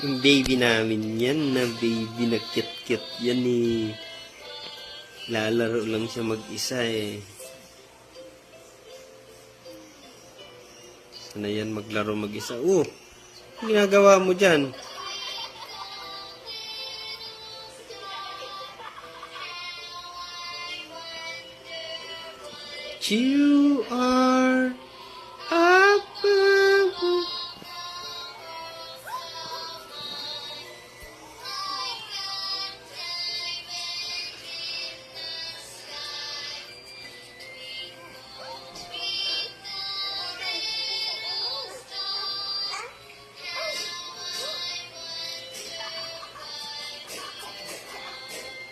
Yung baby namin yan, na baby na cute-cute yan eh. Lalaro lang siya mag-isa eh. Sana yan maglaro mag-isa. Ano ginagawa mo dyan? You are